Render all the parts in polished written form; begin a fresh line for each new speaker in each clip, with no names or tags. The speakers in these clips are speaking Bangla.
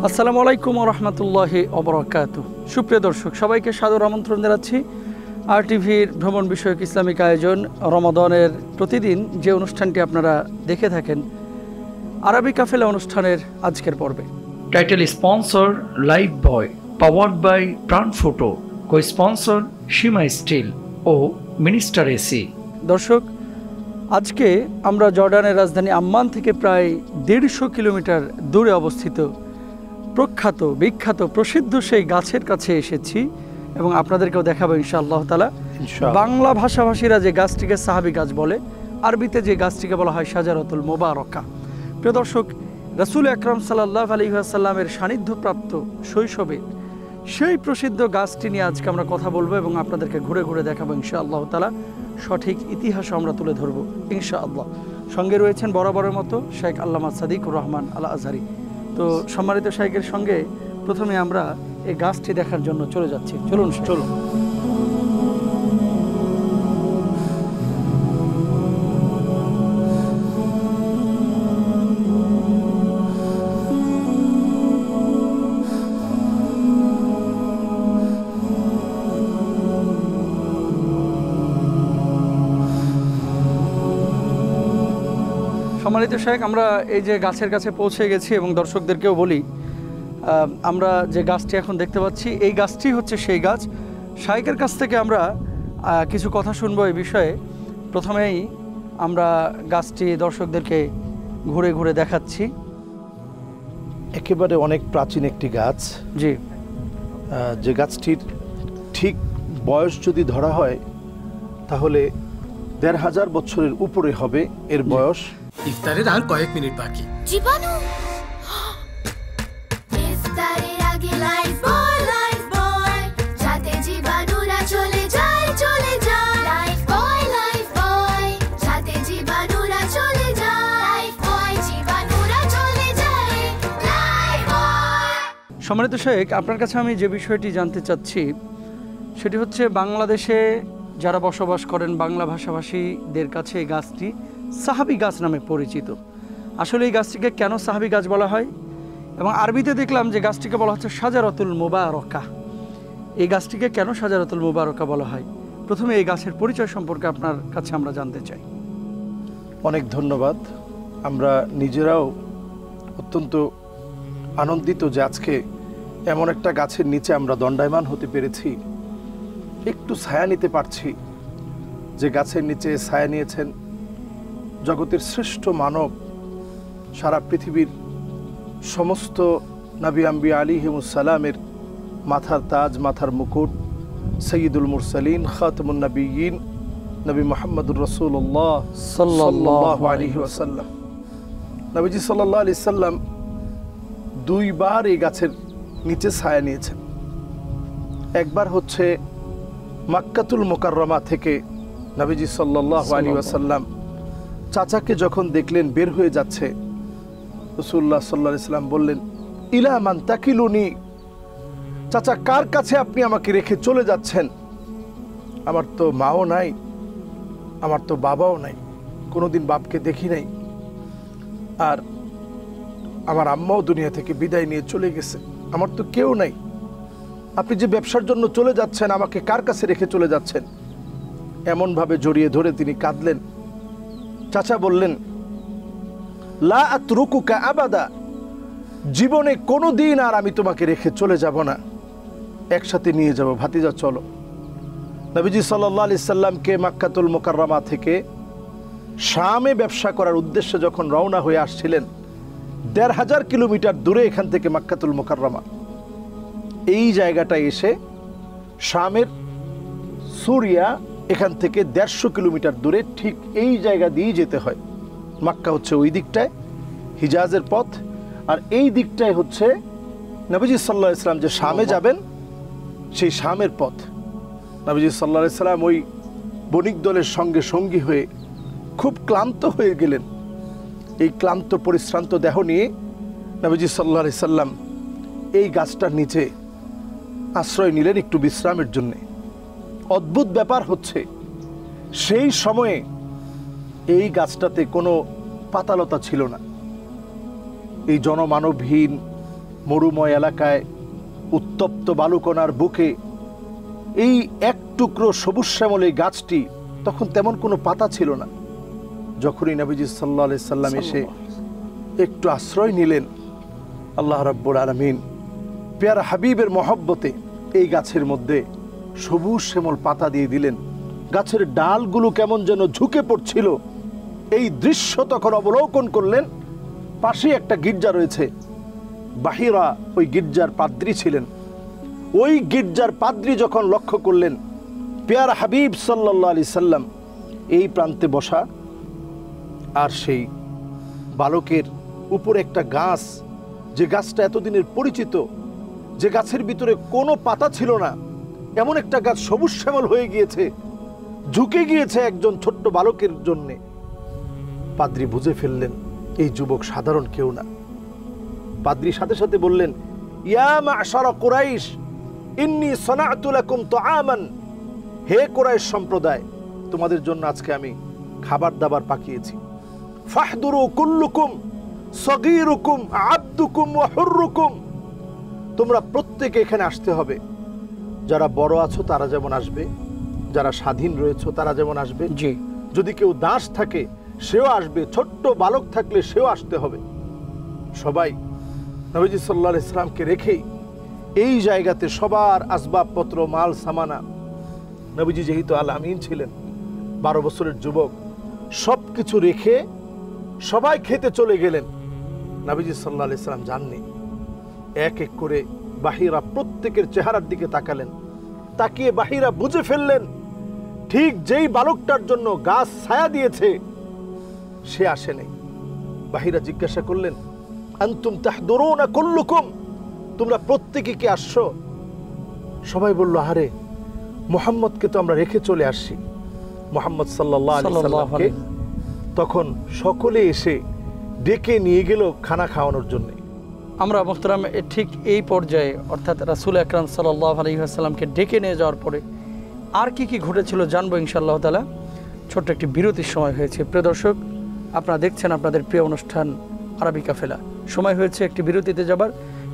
আসসালামু আলাইকুম ওয়া রাহমাতুল্লাহি ওয়া বারাকাতুহু। সুপ্রিয় দর্শক, সবাইকে সাদর আমন্ত্রণ জানাচ্ছি আরটিভির ভ্রমণ বিষয়ক ইসলামিক আয়োজন রমাদানের প্রতিদিন যে অনুষ্ঠানটি আপনারা দেখে থাকেন, আরবি কাফেলা অনুষ্ঠানের আজকের পর্বে। Title sponsor Lifebuoy, powered by Pran ফটো, কো স্পন্সর সীমা স্টিল ও মিনিস্টার এসি। দর্শক, আজকে আমরা জর্ডানের রাজধানী আম্মান থেকে প্রায় 150 কিলোমিটার দূরে অবস্থিত প্রখ্যাত বিখ্যাত প্রসিদ্ধ সেই গাছের কাছে এসেছি এবং আপনাদেরকেও দেখাবো ইনশাআল্লাহ তাআলা। বাংলা ভাষাভাষীরা যে গাছটিকে সাহাবী গাছ বলে, আরবিতে যে গাছটিকে বলা হয় শাজারাতুল মুবারাকা। প্রিয় দর্শক, রাসূল আকরাম সাল্লাল্লাহু আলাইহি ওয়াসাল্লামের সান্নিধ্যপ্রাপ্ত শৈশবে সেই প্রসিদ্ধ গাছটি নিয়ে আজকে আমরা কথা বলবো এবং আপনাদেরকে ঘুরে ঘুরে দেখাবো ইনশাআল্লাহ তাআলা। সঠিক ইতিহাস আমরা তুলে ধরবো ইনশাআল্লাহ। সঙ্গে রয়েছেন বরাবরের মতো শেখ আল্লামা সাদিকুর রহমান আল আজহারি। তো সম্মানিত শেখের সঙ্গে প্রথমে আমরা এই গাছটি দেখার জন্য চলে যাচ্ছি। চলুন। সম্মানিত শেখ, আমরা এই যে গাছের কাছে পৌঁছে গেছি এবং দর্শকদেরকেও বলি, আমরা যে গাছটি এখন দেখতে পাচ্ছি এই গাছটি হচ্ছে সেই গাছ। শাইখের কাছ থেকে আমরা কিছু কথা শুনবো এই বিষয়ে। প্রথমেই আমরা গাছটি দর্শকদেরকে ঘুরে ঘুরে দেখাচ্ছি।
একেবারে অনেক প্রাচীন একটি গাছ।
জি।
যে গাছটির ঠিক বয়স যদি ধরা হয় তাহলে ১৫০০ বছরের উপরে হবে এর বয়স।
ইফতারের আর কয়েক মিনিট বাকি।
জীবাণু ইফতারের আগে লাইফ বয় যাতে জীবাণুরা চলে যায় লাইফ বয় যাতে জীবাণুরা চলে যায় লাইফ বয় জীবাণুরা চলে যায় লাইফ বয়।
সম্মানিত শেখ, আপনার কাছে আমি যে বিষয়টি জানতে চাচ্ছি সেটি হচ্ছে বাংলাদেশে যারা বসবাস করেন বাংলা ভাষাভাষীদের কাছে এই গাছটি সাহাবী গাছ নামে পরিচিত। আসলে এই গাছটিকে কেন সাহাবী গাছ বলা হয় এবং আরবিতে দেখলাম যে গাছটিকে বলা হচ্ছে শাজারাতুল মুবারাকা। এই গাছটিকে কেন শাজারাতুল মুবারাকা বলা হয়, প্রথমে এই গাছের পরিচয় সম্পর্কে আপনার কাছে আমরা জানতে চাই।
অনেক ধন্যবাদ। আমরা নিজেরাও অত্যন্ত আনন্দিত যে আজকে এমন একটা গাছের নিচে আমরা দণ্ডায়মান হতে পেরেছি, একটু ছায়া নিতে পারছি। যে গাছের নিচে ছায়া নিয়েছেন জগতের শ্রেষ্ঠ মানব, সারা পৃথিবীর সমস্ত নবী আম্বিয়া আলাইহিমুসসালামের মাথার তাজ, মাথার মুকুট, সৈয়দুল মুরসালিন, খাতামুন নবিয়্যিন নবী মুহাম্মদুর রাসূলুল্লাহ সাল্লাল্লাহু আলাইহি ওয়াসাল্লাম। নবীজি সাল্লাল্লাহু আলাইহি সাল্লাম দুইবার এই গাছের নিচে ছায়া নিয়েছেন। একবার হচ্ছে মক্কাতুল মুকাররমা থেকে নবীজি সাল্লাল্লাহু আলাইহি ওয়াসাল্লাম চাচাকে যখন দেখলেন বের হয়ে যাচ্ছে, রাসূলুল্লাহ সাল্লাল্লাহু আলাইহি ওয়াসাল্লাম বললেন, ইলা মান তাকিলুনি, চাচা কার কাছে আপনি আমাকে রেখে চলে যাচ্ছেন? আমার তো মাও নাই, আমার তো বাবাও নাই, কোনোদিন বাপকে দেখি নাই, আর আমার আম্মাও দুনিয়া থেকে বিদায় নিয়ে চলে গেছে, আমার তো কেউ নাই। আপনি যে ব্যবসার জন্য চলে যাচ্ছেন আমাকে কার কাছে রেখে চলে যাচ্ছেন? এমনভাবে জড়িয়ে ধরে তিনি কাঁদলেন। চাচা বললেন, লা আতরুকুকা আবাদা, জীবনে কোনোদিন আর আমি তোমাকে রেখে চলে যাব না, একসাথে নিয়ে যাব, ভাতিজা চলো। নবীজি সাল্লাল্লাহু আলাইহি সাল্লামকে মক্কাতুল মুকাররমা থেকে শামে ব্যবসা করার উদ্দেশ্যে যখন রওনা হয়ে আসছিলেন, ১৫০০ কিলোমিটার দূরে এখান থেকে মক্কাতুল মুকাররমা, এই জায়গাটায় এসে শামের সুরিয়া এখান থেকে ১৫০ কিলোমিটার দূরে, ঠিক এই জায়গা দিয়েই যেতে হয়। মক্কা হচ্ছে ওই দিকটায় হিজাজের পথ, আর এই দিকটায় হচ্ছে নবীজি সাল্লাল্লাহু আলাইহি সাল্লাম যে শামে যাবেন সেই শামের পথ। নবীজি সাল্লাল্লাহু আলাইহি সাল্লাম ওই বণিক দলের সঙ্গে সঙ্গী হয়ে খুব ক্লান্ত হয়ে গেলেন। এই ক্লান্ত পরিশ্রান্ত দেহ নিয়ে নবীজি সাল্লাল্লাহু আলাইহি সাল্লাম এই গাছটার নিচে আশ্রয় নিলেন একটু বিশ্রামের জন্যে। অদ্ভুত ব্যাপার হচ্ছে, সেই সময়ে এই গাছটাতে কোনো পাতালতা ছিল না। এই জনমানবহীন মরুময় এলাকায় উত্তপ্ত বালুকণার বুকে এই এক টুকরো সবুজ শ্যামল এই গাছটি তখন তেমন কোনো পাতা ছিল না। যখনই নবীজি সাল্লাল্লাহু আলাইহি সাল্লাম এসে একটু আশ্রয় নিলেন, আল্লাহ রাব্বুল আলামিন পেয়ারা হাবিবের মহব্বতে এই গাছের মধ্যে সবুজ শ্যামল পাতা দিয়ে দিলেন। গাছের ডালগুলো কেমন যেন ঝুঁকে পড়ছিল। এই দৃশ্য তখন অবলোকন করলেন। পাশে একটা গির্জা রয়েছে, বাহিরা ওই গির্জার পাদ্রী ছিলেন। ওই গির্জার পাদ্রী যখন লক্ষ্য করলেন পেয়ারা হাবিব সাল্লাল্লাহু আলাইহি সাল্লাম এই প্রান্তে বসা, আর সেই বালকের উপরে একটা গাছ, যে গাছটা এতদিনের পরিচিত, যে গাছের ভিতরে কোনো পাতা ছিল না, এমন একটা গাছ সবুজ শ্যামল হয়ে গিয়েছে, ঝুঁকে গিয়েছে একজন ছোট্ট বালকের জন্যে। পাদ্রী বুঝে ফেললেন এই যুবক সাধারণ কেউ না। পাদ্রী সাথে সাথে বললেন, ইয়া মা'শারা কুরাইশ ইন্নী সানা'তু লাকুম তুআমান, হে কুরাইশ সম্প্রদায়, তোমাদের জন্য আজকে আমি খাবার দাবার পাকিয়েছি। ফাহদুরু কুল্লুকুম সগীরুকুম আবদুকুম ওয়া হুররুকুম, তোমরা প্রত্যেকে এখানে আসতে হবে। যারা বড় আছো তারা যেমন আসবে, যারা স্বাধীন রয়েছে তারা যেমন আসবে,
জি,
যদি কেউ দাস থাকে সেও আসবে, ছোট্ট বালক থাকলে সেও আসতে হবে। সবাই নবীজি সাল্লাল্লাহু আলাইহি সাল্লামকে রেখেই এই জায়গাতে সবার আসবাবপত্র, মাল সামানা, নবীজি যেহেতু আল আমিন ছিলেন, 12 বছরের যুবক, সব কিছু রেখে সবাই খেতে চলে গেলেন। নবীজি সাল্লাল্লাহু আলাইহি সাল্লাম জাননি, এক এক করে বাহিরা প্রত্যেকের চেহারার দিকে তাকালেন। তাকিয়ে বাহিরা বুঝে ফেললেন ঠিক যেই বালকটার জন্য গাছ ছায়া দিয়েছে সে আসেনি। বাহিরা জিজ্ঞাসা করলেন, আনতুম তাহদুরুনা কুল্লুকুম, তোমরা প্রত্যেকে কি আসছো? সবাই বলল, আরে মুহাম্মদকে তো আমরা রেখে চলে আসছি। মুহাম্মদ সাল্লাল্লাহু আলাইহি সাল্লামকে তখন সকলে এসে ডেকে নিয়ে গেল খানা খাওয়ানোর জন্য।
আমরা মোহতারাম ঠিক এই পর্যায়ে অর্থাৎ রাসূল আকরাম সাল্লাল্লাহু আলাইহি ওয়াসাল্লামকে ডেকে নিয়ে যাওয়ার পরে আর কি কি ঘটেছিল জানবো ইনশাআল্লাহ তাআলা। ছোট্ট একটি বিরতির সময় হয়েছে। প্রিয় দর্শক, আপনারা দেখছেন আপনাদের প্রিয় অনুষ্ঠান আরবি কাফেলা। সময় হয়েছে একটি বিরতিতে যাবার।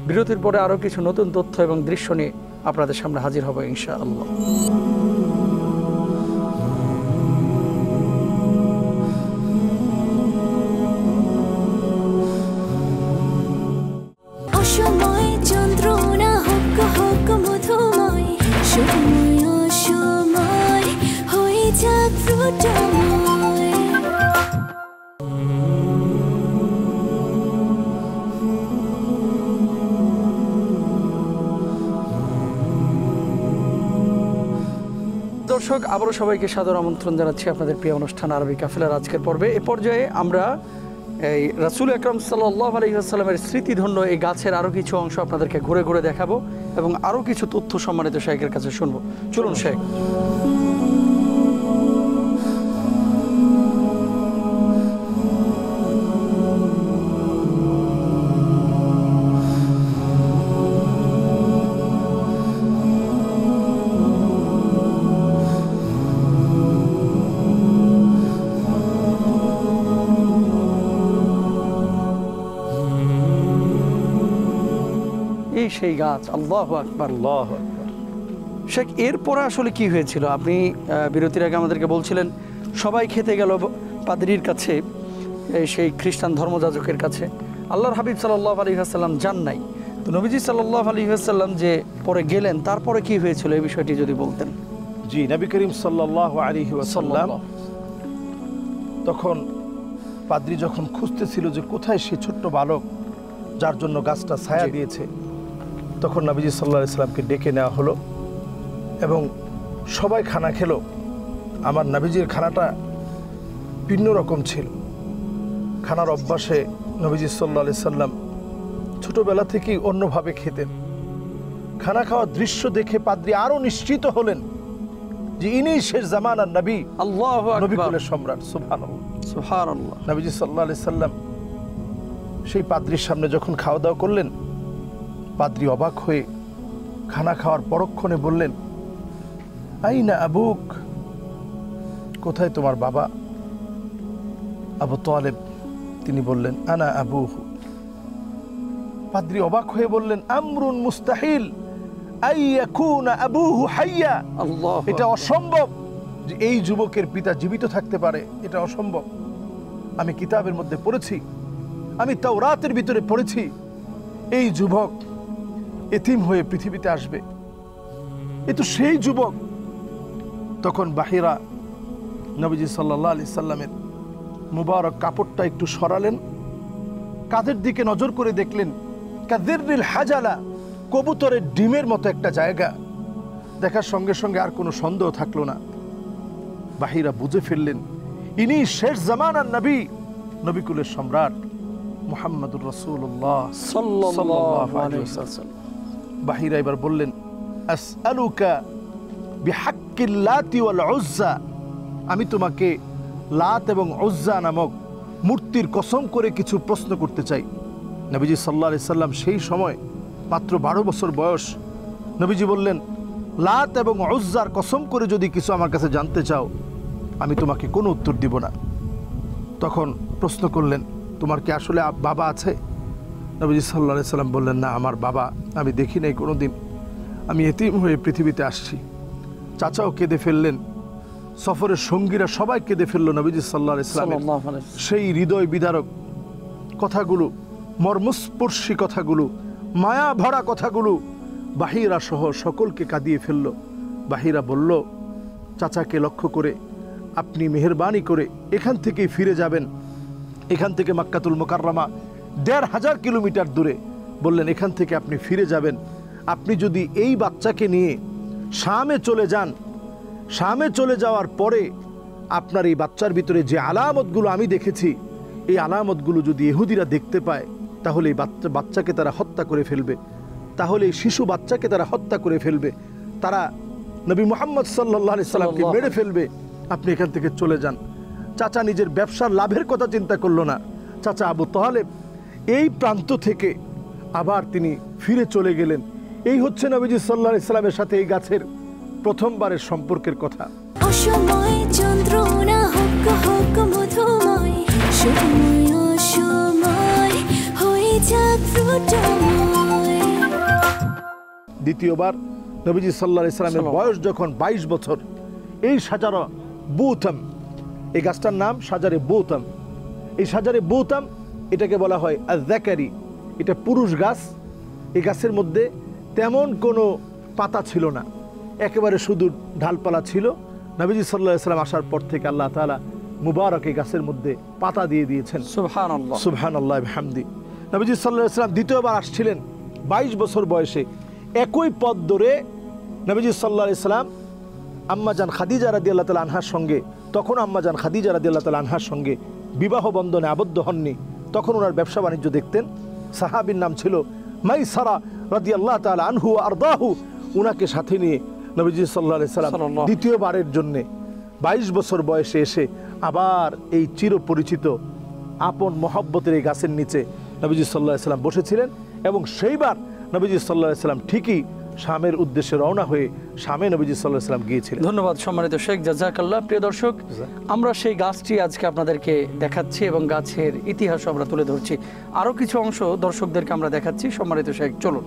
বিরতির পরে আরও কিছু নতুন তথ্য এবং দৃশ্য নিয়ে আপনাদের সামনে হাজির হব ইনশাআল্লাহ।
অসময় যন্ত্রণা হোক হোক মধুময়, সময় অসময় হয়ে যাক ফ্রুটময়।
দর্শক, আবারও সবাইকে সাদর আমন্ত্রণ জানাচ্ছি আপনাদের প্রিয় অনুষ্ঠান আরবি কাফেলার আজকের পর্বে। এ পর্যায়ে আমরা এই রাসূল আকরাম সাল্লাল্লাহু আলাইহি ওয়াসাল্লামের স্মৃতিধন্য এই গাছের আরও কিছু অংশ আপনাদেরকে ঘুরে ঘুরে দেখাবো এবং আরও কিছু তথ্য সম্মানিত শেখের কাছে শুনবো। চলুন শেখ। এই সেই গাছ, আল্লাহু আকবার।
আল্লাহু আকবার।
শেখ, এরপরে আসলে কি হয়েছিল? আপনি বিরতির আগে আমাদেরকে বলছিলেন সবাই খেতে গেল পাদ্রীর কাছে, সেই খ্রিস্টান ধর্মযাজকের কাছে। আল্লাহর হাবিব সাল্লাল্লাহু আলাইহি ওয়াসাল্লাম যান নাই, তো নবীজি সাল্লাল্লাহু আলাইহি ওয়াসাল্লাম যে পরে গেলেন তারপরে কি হয়েছিল এই বিষয়টি যদি বলতেন।
জি, নবী করিম সাল্লাল্লাহু আলাইহি ওয়াসাল্লাম তখন পাদ্রী যখন খুঁজতেছিল যে কোথায় সে ছোট্ট বালক যার জন্য গাছটা ছায়া দিয়েছে, তখন নবীজি সাল্লাল্লাহু আলাইহি সাল্লামকে ডেকে নেওয়া হলো এবং সবাই খানা খেলো। আমার নবীজির খানাটা ভিন্ন রকম ছিল। খানার অভ্যাসে নবীজি সাল্লাল্লাহু আলাইহি সাল্লাম ছোটবেলা থেকেই অন্যভাবে খেতেন। খানা খাওয়ার দৃশ্য দেখে পাদ্রী আরো নিশ্চিত হলেন যে ইনি শেষ জামানার নবী,
আল্লাহু
নবী
আকবার,
কুলের সম্রাট। সুবহানাল্লাহ,
সুবহানাল্লাহ।
নবীজি সাল্লাল্লাহু আলাইহি সাল্লাম সেই পাদ্রীর সামনে যখন খাওয়া দাওয়া করলেন, পাদ্রী অবাক হয়ে খানা খাওয়ার পরক্ষণে বললেন, আইনা আবুক, কোথায় তোমার বাবা? আবু তালেব তিনি বললেন, আনা আবুহু, পাদ্রী অবাক হয়ে বললেন, আমরুন মুস্তাহিল আই ইয়াকুনা আবুহু হাইয়া।
আল্লাহ,
এটা অসম্ভব যে এই যুবকের পিতা জীবিত থাকতে পারে, এটা অসম্ভব। আমি কিতাবের মধ্যে পড়েছি, আমি তাওরাতের ভিতরে পড়েছি, এই যুবক এতিম হয়ে পৃথিবীতে আসবে, এ তো সেই যুবক। তখন বাহিরা নবীজি সাল্লাল্লাহু আলাইহি সাল্লামের মুবারক কাপড়টা একটু সরালেন, কাঁধের দিকে নজর করে দেখলেন কাযিররিল হাজালা, কবুতরের ডিমের মতো একটা জায়গা। দেখার সঙ্গে সঙ্গে আর কোনো সন্দেহ থাকলো না। বাহিরা বুঝে ফেললেন ইনি শেষ জামানার নবী, নবিকুলের সম্রাট মুহাম্মদুর রাসূলুল্লাহ
সাল্লাল্লাহু আলাইহি ওয়াসাল্লাম।
বাহিরা এবার বললেন, আসআলুকা বিহাক্কিল লাতি ওয়াল উজ্জা, আমি তোমাকে লাত এবং উজ্জা নামক মূর্তির কসম করে কিছু প্রশ্ন করতে চাই। নবীজি সাল্লাল্লাহু আলাইহি সাল্লাম সেই সময় মাত্র 12 বছর বয়স। নবীজি বললেন, লাত এবং উজ্জার কসম করে যদি কিছু আমার কাছে জানতে চাও, আমি তোমাকে কোনো উত্তর দিব না। তখন প্রশ্ন করলেন, তোমার কি আসলে বাবা আছে? নবীজি সাল্লাল্লাহু আলাইহি সাল্লাম বললেন, না, আমার বাবা আমি দেখি নাই কোনোদিন, আমি এতিম হয়ে পৃথিবীতে আসছি। চাচাও কেঁদে ফেললেন, সফরের সঙ্গীরা সবাই কেঁদে ফেললো। নবীজি সাল্লাল্লাহু আলাইহি সাল্লামের সেই হৃদয় বিদারক কথাগুলো, মর্মস্পর্শী কথাগুলো, মায়া ভরা কথাগুলো বাহিরা সহ সকলকে কাঁদিয়ে ফেলল। বাহিরা বলল, চাচাকে লক্ষ্য করে, আপনি মেহেরবানি করে এখান থেকেই ফিরে যাবেন। এখান থেকে মক্কাতুল মুকাররমা ১৫০০ কিলোমিটার দূরে। বললেন, এখান থেকে আপনি ফিরে যাবেন। আপনি যদি এই বাচ্চাকে নিয়ে শামে চলে যান, শামে চলে যাওয়ার পরে আপনার এই বাচ্চার ভিতরে যে আলামতগুলো আমি দেখেছি, এই আলামতগুলো যদি ইহুদিরা দেখতে পায়, তাহলে এই বাচ্চাকে তারা হত্যা করে ফেলবে, তাহলে এই শিশু বাচ্চাকে তারা হত্যা করে ফেলবে, তারা নবী মুহাম্মদ সাল্লাল্লাহু আলাইহি সাল্লামকে মেরে ফেলবে। আপনি এখান থেকে চলে যান। চাচা নিজের ব্যবসার লাভের কথা চিন্তা করলো না। চাচা আবু তালেব এই প্রান্ত থেকে আবার তিনি ফিরে চলে গেলেন। এই হচ্ছে নবীজি সাল্লাল্লাহু আলাইহি সাল্লামের সাথে এই গাছের প্রথমবারের সম্পর্কের কথা।
অসময় যন্ত্রণা হোক হোক মধুময়, সময় অসময় হয়ে যাক ফ্রুটময়।
দ্বিতীয়বার নবীজি সাল্লাল্লাহু আলাইহি সাল্লামের বয়স যখন 22 বছর, এই শাজারা বুতাম, এই গাছটার নাম শাজারে বুতাম। এই শাজারে বুতাম এটাকে বলা হয় আয-যাকারি, এটা পুরুষ গাছ। এই গাছের মধ্যে তেমন কোনো পাতা ছিল না, একেবারে শুধু ঢালপালা ছিল। নবীজি সাল্লাল্লাহু আলাইহি সাল্লাম আসার পর থেকে আল্লাহ তাআলা মুবারক এই গাছের মধ্যে পাতা দিয়ে দিয়েছেন।
সুবহানাল্লাহ,
সুবহানাল্লাহ বিহামদি। নবীজি সাল্লাল্লাহু আলাইহি সাল্লাম দ্বিতীয়বার আসছিলেন 22 বছর বয়সে। একই পথ ধরে নবীজি সাল্লাল্লাহু আলাইহি সাল্লাম আম্মাজান খাদিজা রাদিয়াল্লাহু তাআলা আনহার সঙ্গে, তখন আম্মাজান খাদিজা রাদিয়াল্লাহু তাআলা আনহার সঙ্গে বিবাহ বন্ধনে আবদ্ধ হননি। তখন ওনার ব্যবসা বাণিজ্য দেখতেন। সাহাবীর নাম ছিল মাইসারা রাদিয়াল্লাহু তাআলা আনহু ওয়া আরদাহু। উনাকে সাথে নিয়ে নবীজি সাল্লাল্লাহু আলাইহি সাল্লাম দ্বিতীয়বারের জন্যে 22 বছর বয়সে এসে আবার এই চিরপরিচিত আপন মহব্বতের এই গাছের নিচে নবীজি সাল্লাল্লাহু আলাইহি সাল্লাম বসেছিলেন। এবং সেইবার নবীজি সাল্লাল্লাহু আলাইহি সাল্লাম ঠিকই শামের উদ্দেশ্যে রওনা হয়ে শামে নবীজি সাল্লাল্লাহু আলাইহি সাল্লাম গিয়েছিলেন।
ধন্যবাদ সম্মানিত শেখ, জাযাকাল্লাহ। প্রিয় দর্শক, আমরা সেই গাছটি আজকে আপনাদেরকে দেখাচ্ছি এবং গাছের ইতিহাস আমরা তুলে ধরছি। আরও কিছু অংশ দর্শকদেরকে আমরা দেখাচ্ছি। সম্মানিত শেখ, চলুন।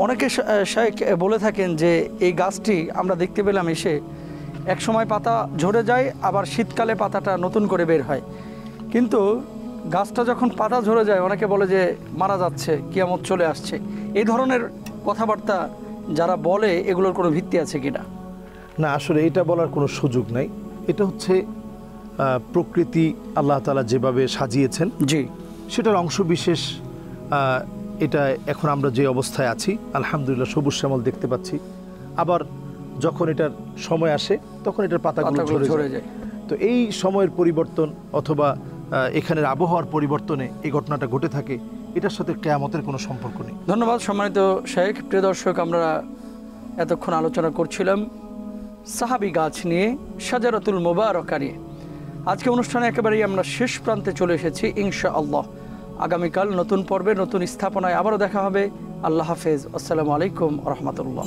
অনেকে শেখ বলে থাকেন যে এই গাছটি আমরা দেখতে পেলাম এসে এক সময় পাতা ঝরে যায়, আবার শীতকালে পাতাটা নতুন করে বের হয়। কিন্তু গাছটা যখন পাতা ঝরে যায়, অনেকে বলে যে মারা যাচ্ছে, কিয়ামত চলে আসছে। এই ধরনের কথাবার্তা যারা বলে, এগুলোর কোনো ভিত্তি আছে কিনা?
না, আসলে এটা বলার কোনো সুযোগ নাই। এটা হচ্ছে প্রকৃতি আল্লাহ তাআলা যেভাবে সাজিয়েছেন,
জি,
সেটার অংশ বিশেষ। এটা এখন আমরা যে অবস্থায় আছি, আলহামদুলিল্লাহ সবুজ শ্যামল দেখতে পাচ্ছি। আবার যখন এটার সময় আসে, তখন এটার পাতাগুলো ঝরে যায়। তো এই সময়ের পরিবর্তন অথবা এখানের আবহাওয়ার পরিবর্তনে এই ঘটনাটা ঘটে থাকে, এটার সাথে কিয়ামতের কোনো সম্পর্ক নেই।
ধন্যবাদ সম্মানিত শেখ। প্রিয় দর্শক, আমরা এতক্ষণ আলোচনা করছিলাম সাহাবি গাছ নিয়ে, শাজারাতুল মুবারাকা নিয়ে। আজকে অনুষ্ঠানে একেবারেই আমরা শেষ প্রান্তে চলে এসেছি ইনশাআল্লাহ। আগামীকাল নতুন পর্বে নতুন স্থাপনায় আবারও দেখা হবে। আল্লাহ হাফেজ। আসসালামু আলাইকুম রহমতুল্লাহ।